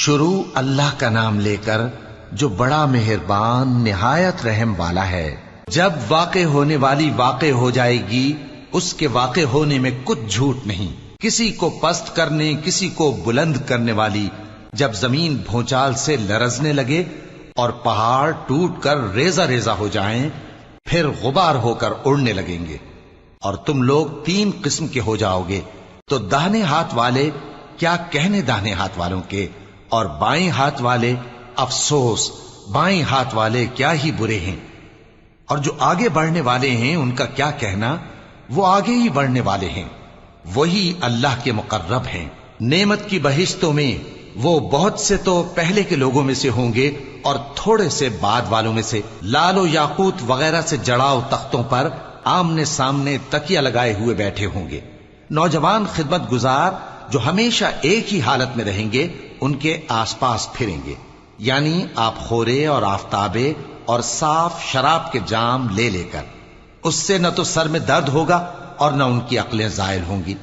شروع اللہ کا نام لے کر جو بڑا مہربان نہایت رحم والا ہے۔ جب واقع ہونے والی واقع ہو جائے گی، اس کے واقع ہونے میں کچھ جھوٹ نہیں، کسی کو پست کرنے کسی کو بلند کرنے والی۔ جب زمین بھونچال سے لرزنے لگے اور پہاڑ ٹوٹ کر ریزہ ریزہ ہو جائیں، پھر غبار ہو کر اڑنے لگیں گے، اور تم لوگ 3 قسم کے ہو جاؤ گے، تو داہنے ہاتھ والے کیا کہنے داہنے ہاتھ والوں کے، اور بائیں ہاتھ والے افسوس بائیں ہاتھ والے کیا ہی برے ہیں، اور جو آگے بڑھنے والے ہیں ان کا کیا کہنا، وہ آگے ہی بڑھنے والے ہیں، وہی اللہ کے مقرب ہیں۔ نعمت کی بہشتوں میں وہ بہت سے تو پہلے کے لوگوں میں سے ہوں گے اور تھوڑے سے بعد والوں میں سے، لال و یاقوت وغیرہ سے جڑاؤ تختوں پر آمنے سامنے تکیہ لگائے ہوئے بیٹھے ہوں گے۔ نوجوان خدمت گزار جو ہمیشہ ایک ہی حالت میں رہیں گے ان کے آس پاس پھریں گے، یعنی آپ خورے اور آفتابے اور صاف شراب کے جام لے لے کر۔ اس سے نہ تو سر میں درد ہوگا اور نہ ان کی عقلیں زائل ہوں گی،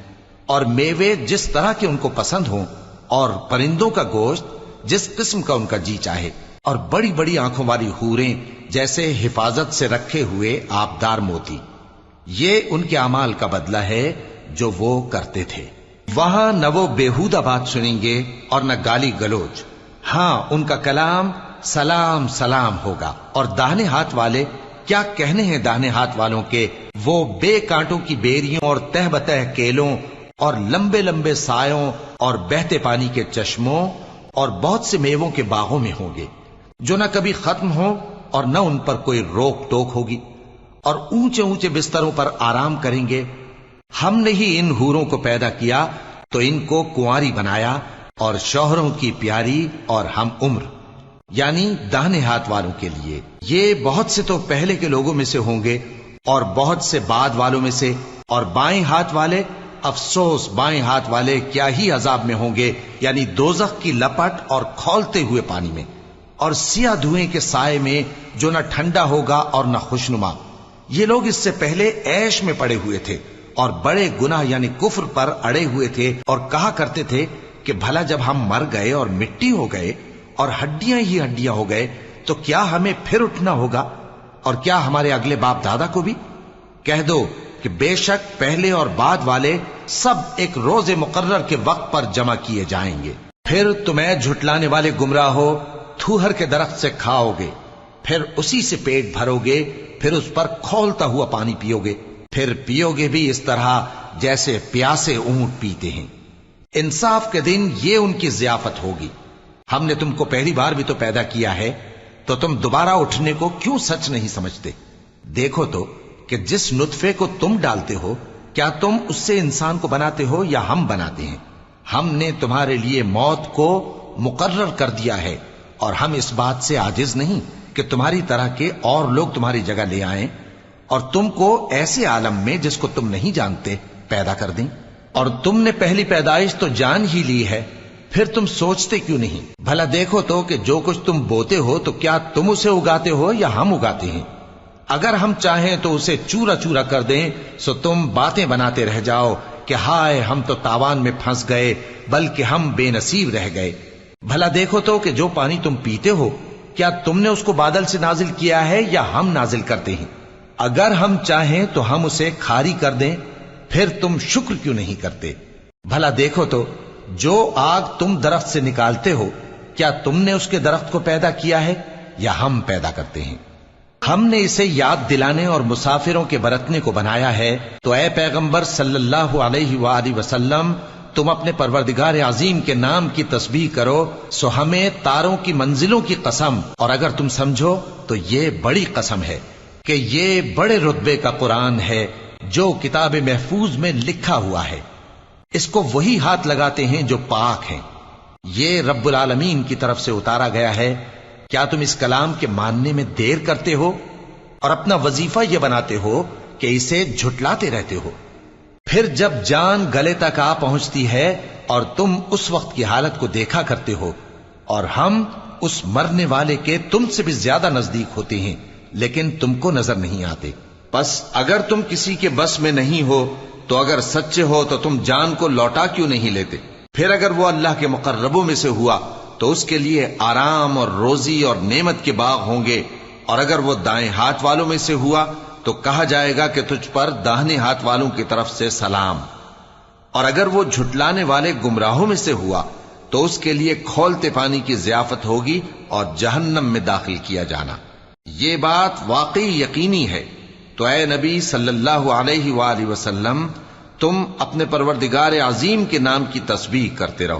اور میوے جس طرح کے ان کو پسند ہوں، اور پرندوں کا گوشت جس قسم کا ان کا جی چاہے، اور بڑی بڑی آنکھوں والی حوریں جیسے حفاظت سے رکھے ہوئے آبدار موتی۔ یہ ان کے اعمال کا بدلہ ہے جو وہ کرتے تھے۔ وہاں نہ وہ بیہودہ بات سنیں گے اور نہ گالی گلوچ، ہاں ان کا کلام سلام سلام ہوگا۔ اور داہنے ہاتھ والے کیا کہنے ہیں داہنے ہاتھ والوں کے، وہ بے کانٹوں کی بیریوں اور تہ بتہ کیلوں اور لمبے لمبے سایوں اور بہتے پانی کے چشموں اور بہت سے میووں کے باغوں میں ہوں گے، جو نہ کبھی ختم ہوں اور نہ ان پر کوئی روک ٹوک ہوگی، اور اونچے اونچے بستروں پر آرام کریں گے۔ ہم نے ہی ان حوروں کو پیدا کیا تو ان کو کنواری بنایا، اور شوہروں کی پیاری اور ہم عمر، یعنی داہنے ہاتھ والوں کے لیے۔ یہ بہت سے تو پہلے کے لوگوں میں سے ہوں گے اور بہت سے بعد والوں میں سے، اور بائیں ہاتھ والے افسوس بائیں ہاتھ والے کیا ہی عذاب میں ہوں گے، یعنی دوزخ کی لپٹ اور کھولتے ہوئے پانی میں، اور سیاہ دھوئیں کے سائے میں جو نہ ٹھنڈا ہوگا اور نہ خوشنما۔ یہ لوگ اس سے پہلے عیش میں پڑے ہوئے تھے اور بڑے گناہ یعنی کفر پر اڑے ہوئے تھے، اور کہا کرتے تھے کہ بھلا جب ہم مر گئے اور مٹی ہو گئے اور ہڈیاں ہی ہڈیاں ہو گئے تو کیا ہمیں پھر اٹھنا ہوگا، اور کیا ہمارے اگلے باپ دادا کو بھی؟ کہہ دو کہ بے شک پہلے اور بعد والے سب ایک روز مقرر کے وقت پر جمع کیے جائیں گے۔ پھر تمہیں جھٹلانے والے گمراہ ہو تھوہر کے درخت سے کھاؤ گے، پھر اسی سے پیٹ بھرو گے، پھر اس پر کھولتا ہوا پانی پیو گے، پھر پیو گے بھی اس طرح جیسے پیاسے اونٹ پیتے ہیں۔ انصاف کے دن یہ ان کی ضیافت ہوگی۔ ہم نے تم کو پہلی بار بھی تو پیدا کیا ہے، تو تم دوبارہ اٹھنے کو کیوں سچ نہیں سمجھتے؟ دیکھو تو کہ جس نطفے کو تم ڈالتے ہو، کیا تم اس سے انسان کو بناتے ہو یا ہم بناتے ہیں؟ ہم نے تمہارے لیے موت کو مقرر کر دیا ہے، اور ہم اس بات سے عاجز نہیں کہ تمہاری طرح کے اور لوگ تمہاری جگہ لے آئیں اور تم کو ایسے عالم میں جس کو تم نہیں جانتے پیدا کر دیں۔ اور تم نے پہلی پیدائش تو جان ہی لی ہے، پھر تم سوچتے کیوں نہیں؟ بھلا دیکھو تو کہ جو کچھ تم بوتے ہو تو کیا تم اسے اگاتے ہو یا ہم اگاتے ہیں؟ اگر ہم چاہیں تو اسے چورا چورا کر دیں، سو تم باتیں بناتے رہ جاؤ کہ ہائے ہم تو تاوان میں پھنس گئے، بلکہ ہم بے نصیب رہ گئے۔ بھلا دیکھو تو کہ جو پانی تم پیتے ہو کیا تم نے اس کو بادل سے نازل کیا ہے یا ہم نازل کرتے ہیں؟ اگر ہم چاہیں تو ہم اسے کھاری کر دیں، پھر تم شکر کیوں نہیں کرتے؟ بھلا دیکھو تو جو آگ تم درخت سے نکالتے ہو کیا تم نے اس کے درخت کو پیدا کیا ہے یا ہم پیدا کرتے ہیں؟ ہم نے اسے یاد دلانے اور مسافروں کے برتنے کو بنایا ہے، تو اے پیغمبر صلی اللہ علیہ وآلہ وسلم تم اپنے پروردگار عظیم کے نام کی تسبیح کرو، سو ہمیں تاروں کی منزلوں کی قسم، اور اگر تم سمجھو تو یہ بڑی قسم ہے کہ یہ بڑے رتبے کا قرآن ہے جو کتاب محفوظ میں لکھا ہوا ہے، اس کو وہی ہاتھ لگاتے ہیں جو پاک ہیں، یہ رب العالمین کی طرف سے اتارا گیا ہے۔ کیا تم اس کلام کے ماننے میں دیر کرتے ہو اور اپنا وظیفہ یہ بناتے ہو کہ اسے جھٹلاتے رہتے ہو؟ پھر جب جان گلے تک آ پہنچتی ہے اور تم اس وقت کی حالت کو دیکھا کرتے ہو، اور ہم اس مرنے والے کے تم سے بھی زیادہ نزدیک ہوتے ہیں لیکن تم کو نظر نہیں آتے۔ پس اگر تم کسی کے بس میں نہیں ہو تو اگر سچے ہو تو تم جان کو لوٹا کیوں نہیں لیتے؟ پھر اگر وہ اللہ کے مقربوں میں سے ہوا تو اس کے لیے آرام اور روزی اور نعمت کے باغ ہوں گے، اور اگر وہ دائیں ہاتھ والوں میں سے ہوا تو کہا جائے گا کہ تجھ پر داہنے ہاتھ والوں کی طرف سے سلام، اور اگر وہ جھٹلانے والے گمراہوں میں سے ہوا تو اس کے لیے کھولتے پانی کی ضیافت ہوگی اور جہنم میں داخل کیا جانا۔ یہ بات واقعی یقینی ہے، تو اے نبی صلی اللہ علیہ وآلہ وسلم، تم اپنے پروردگار عظیم کے نام کی تسبیح کرتے رہو۔